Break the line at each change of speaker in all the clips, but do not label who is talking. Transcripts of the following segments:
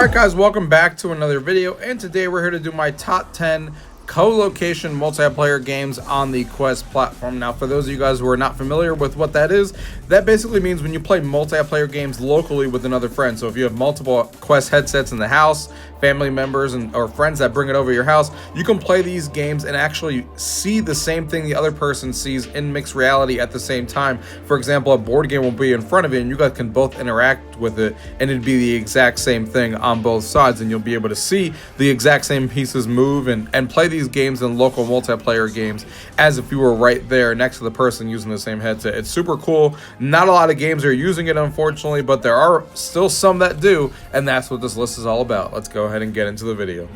Alright guys, welcome back to another video, and today we're here to do my top 10 co-location multiplayer games on the Quest platform. Now, for those of you guys who are not familiar with what that is, that basically means when you play multiplayer games locally with another friend. So if you have multiple Quest headsets in the house, family members or friends that bring it over your house, you can play these games and actually see the same thing the other person sees in mixed reality at the same time. For example, a board game will be in front of you and you guys can both interact with it, and it'd be the exact same thing on both sides, and you'll be able to see the exact same pieces move and play these games in local multiplayer games as if you were right there next to the person using the same headset. It's super cool. Not a lot of games are using it, unfortunately, but there are still some that do, and that's what this list is all about. Let's go ahead and get into the video.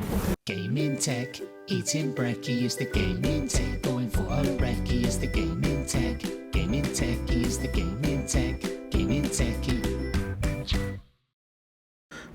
Gaming tech, eating brekkie is the gaming tech, going for a brekkie is the gaming tech, gaming techie is the gaming tech, gaming techie.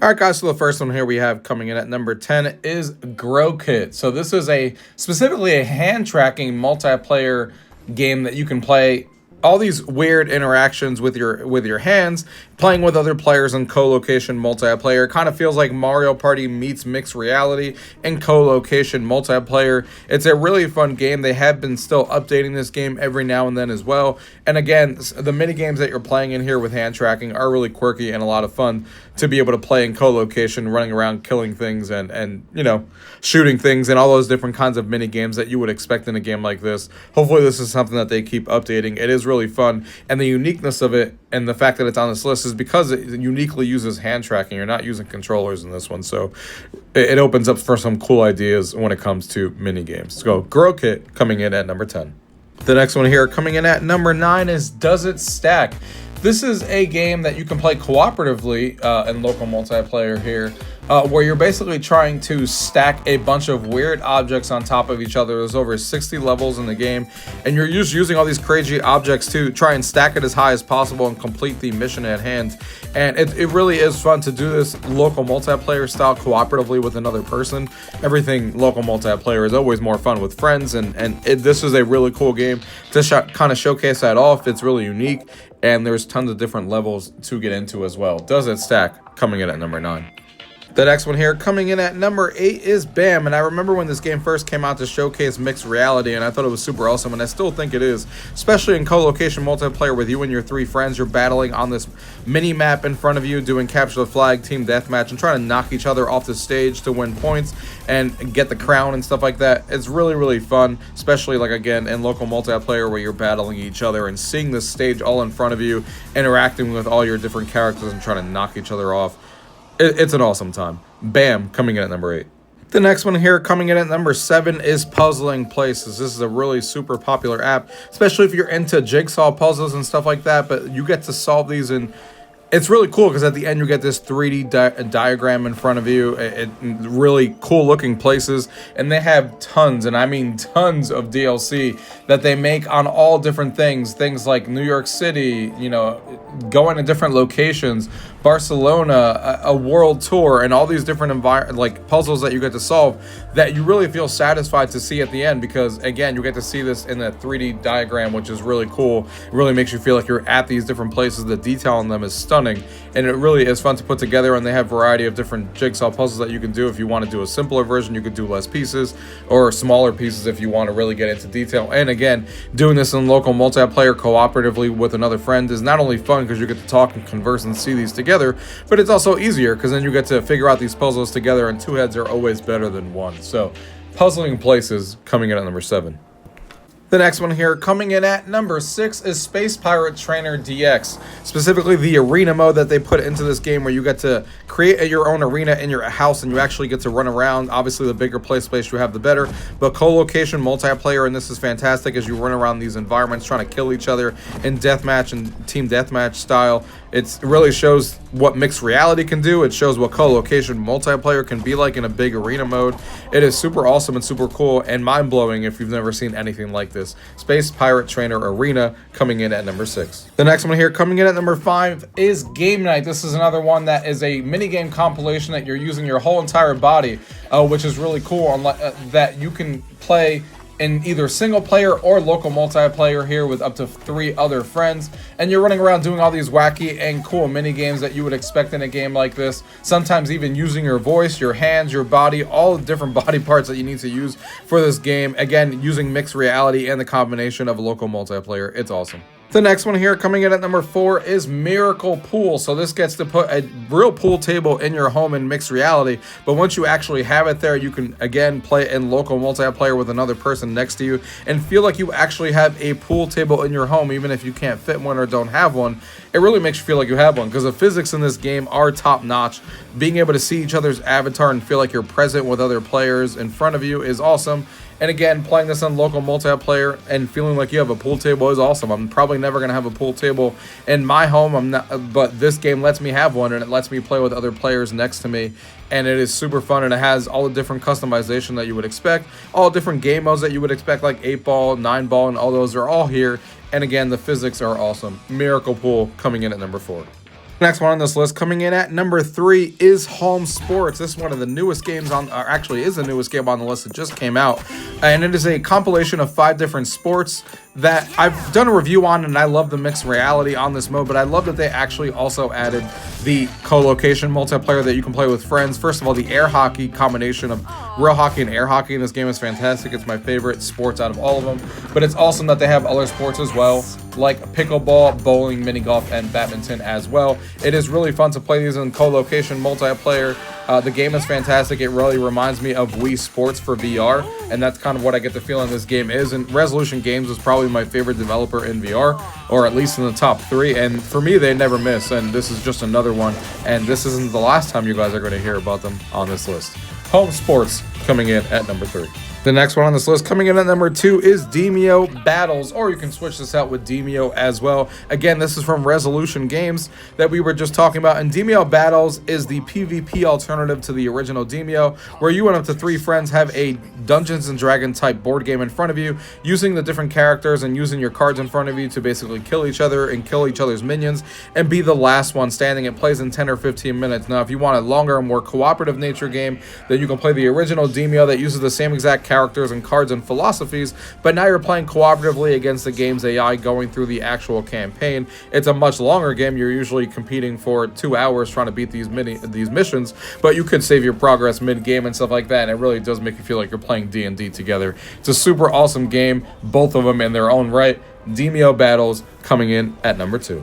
Alright guys, so the first one here we have coming in at number 10 is Grow Kit. So this is specifically a hand tracking multiplayer game that you can play all these weird interactions with your hands, playing with other players in co-location multiplayer. Kind of feels like Mario Party meets mixed reality and co-location multiplayer. It's a really fun game. They have been still updating this game every now and then as well. And again, the mini games that you're playing in here with hand tracking are really quirky and a lot of fun to be able to play in co-location, running around killing things and you know, shooting things and all those different kinds of mini games that you would expect in a game like this. Hopefully this is something that they keep updating. It is really fun, and the uniqueness of it and the fact that it's on this list is because it uniquely uses hand tracking. You're not using controllers in this one, so it opens up for some cool ideas when it comes to mini games. So Grow Kit coming in at number 10. The next one here coming in at number 9 is Does It Stack? This is a game that you can play cooperatively in local multiplayer here, where you're basically trying to stack a bunch of weird objects on top of each other. There's over 60 levels in the game, and you're just using all these crazy objects to try and stack it as high as possible and complete the mission at hand. And it really is fun to do this local multiplayer style cooperatively with another person. Everything local multiplayer is always more fun with friends, and this is a really cool game to kind of showcase that off. It's really unique, and there's tons of different levels to get into as well. Does It Stack coming in at number 9. The next one here coming in at number 8 is BAM, and I remember when this game first came out to showcase mixed reality, and I thought it was super awesome, and I still think it is, especially in co-location multiplayer with you and your 3 friends. You're battling on this mini map in front of you, doing capture the flag, team deathmatch, and trying to knock each other off the stage to win points and get the crown and stuff like that. It's really, really fun, especially like again in local multiplayer where you're battling each other and seeing this stage all in front of you, interacting with all your different characters and trying to knock each other off. It's an awesome time. BAM coming in at number 8. The next one here coming in at number 7 is Puzzling Places. This is a really super popular app, especially if you're into jigsaw puzzles and stuff like that, but you get to solve these, and it's really cool because at the end you get this 3D diagram in front of you. Really cool looking places, and they have tons, and I mean tons of DLC that they make on all different things like New York City, you know, going to different locations, Barcelona, a world tour, and all these different like puzzles that you get to solve that you really feel satisfied to see at the end, because again you get to see this in that 3D diagram, which is really cool. It really makes you feel like you're at these different places. The detail on them is stunning, and it really is fun to put together, and they have a variety of different jigsaw puzzles that you can do. If you want to do a simpler version, you could do less pieces, or smaller pieces if you want to really get into detail. And again, doing this in local multiplayer cooperatively with another friend is not only fun because you get to talk and converse and see these together, but it's also easier because then you get to figure out these puzzles together, and 2 heads are always better than 1. So Puzzling Places coming in at number 7. The next one here coming in at number 6 is Space Pirate Trainer DX, specifically the arena mode that they put into this game, where you get to create your own arena in your house and you actually get to run around. Obviously the bigger play space you have, the better, but co-location multiplayer, and this is fantastic as you run around these environments trying to kill each other in deathmatch and team deathmatch style. It really shows what mixed reality can do. It shows what co-location multiplayer can be like in a big arena mode. It is super awesome and super cool and mind-blowing if you've never seen anything like this. Space Pirate Trainer Arena coming in at number 6. The next one here coming in at number 5 is Game Night. This is another one that is a minigame compilation that you're using your whole entire body, which is really cool, that you can play in either single player or local multiplayer here with up to 3 other friends, and you're running around doing all these wacky and cool mini games that you would expect in a game like this, sometimes even using your voice, your hands, your body, all the different body parts that you need to use for this game, again using mixed reality and the combination of local multiplayer. It's awesome. The next one here coming in at number 4 is Miracle Pool. So this gets to put a real pool table in your home in mixed reality, but once you actually have it there, you can again play in local multiplayer with another person next to you and feel like you actually have a pool table in your home, even if you can't fit one or don't have one. It really makes you feel like you have one because the physics in this game are top notch. Being able to see each other's avatar and feel like you're present with other players in front of you is awesome. And again, playing this on local multiplayer and feeling like you have a pool table is awesome. I'm probably never going to have a pool table in my home, but this game lets me have one, and it lets me play with other players next to me. And it is super fun, and it has all the different customization that you would expect, all different game modes that you would expect, like 8-ball, 9-ball, and all those are all here. And again, the physics are awesome. Miracle Pool coming in at number 4. Next one on this list coming in at number 3 is Home Sports. This is one of the newest games on, or actually is the newest game on the list. It just came out, and it is a compilation of 5 different sports that I've done a review on, and I love the mixed reality on this mode, but I love that they actually also added the co-location multiplayer that you can play with friends. First of all, the air hockey combination of real hockey and air hockey in this game is fantastic. It's my favorite sports out of all of them, but it's awesome that they have other sports as well, like pickleball, bowling, mini golf, and badminton as well. It is really fun to play these in co-location multiplayer. The game is fantastic. It really reminds me of Wii Sports for VR, and that's kind of what I get the feeling this game is. And Resolution Games is probably my favorite developer in VR, or at least in the top 3. And for me, they never miss, and this is just another one. And this isn't the last time you guys are going to hear about them on this list. Home Sports coming in at number 3. The next one on this list coming in at number 2 is Deo Battles, or you can switch this out with Deo as well. Again, this is from Resolution Games that we were just talking about, and Deo Battles is the PvP alternative to the original Deo, where you and up to 3 friends have a Dungeons and Dragons type board game in front of you, using the different characters and using your cards in front of you to basically kill each other and kill each other's minions and be the last one standing. It plays in 10 or 15 minutes. Now, if you want a longer and more cooperative nature game, then you can play the original Deo that uses the same exact characters and cards and philosophies, but now you're playing cooperatively against the game's AI going through the actual campaign. It's a much longer game. You're usually competing for 2 hours trying to beat these missions, but you could save your progress mid-game and stuff like that, and it really does make you feel like you're playing D&D together. It's a super awesome game, both of them in their own right. Deo Battles coming in at number 2.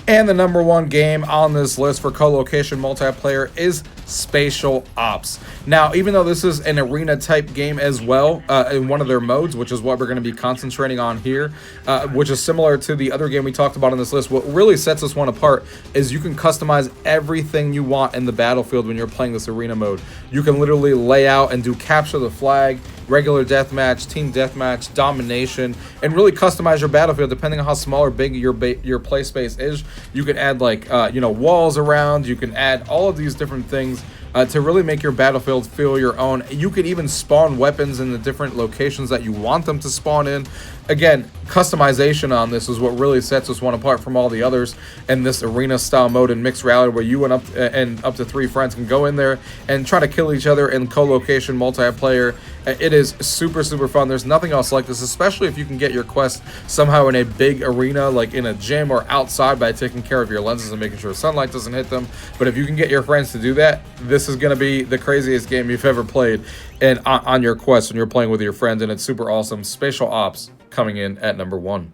And the number 1 game on this list for co-location multiplayer is Spatial Ops. Now, even though this is an arena type game as well, in one of their modes, which is what we're going to be concentrating on here, which is similar to the other game we talked about on this list, what really sets this one apart is you can customize everything you want in the battlefield when you're playing this arena mode. You can literally lay out and do capture the flag, regular deathmatch, team deathmatch, domination, and really customize your battlefield depending on how small or big your play space is. You can add like walls around. You can add all of these different things to really make your battlefield feel your own. You could even spawn weapons in the different locations that you want them to spawn in. Again, customization on this is what really sets this one apart from all the others in this arena style mode in mixed reality, where you and up to 3 friends can go in there and try to kill each other in co-location multiplayer. It is super fun. There's nothing else like this, especially if you can get your quest somehow in a big arena, like in a gym or outside, by taking care of your lenses and making sure sunlight doesn't hit them. But if you can get your friends to do that, this is going to be the craziest game you've ever played and on your quest when you're playing with your friends, and it's super awesome. Spatial Ops coming in at number 1.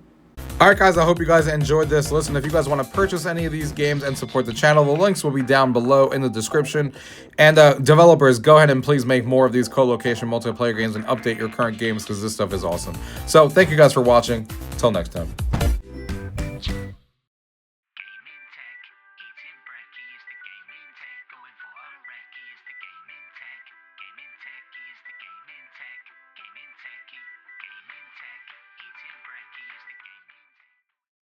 Alright guys, I hope you guys enjoyed this. Listen, if you guys want to purchase any of these games and support the channel, the links will be down below in the description. And developers, go ahead and please make more of these co-location multiplayer games and update your current games, because this stuff is awesome. So thank you guys for watching. Till next time.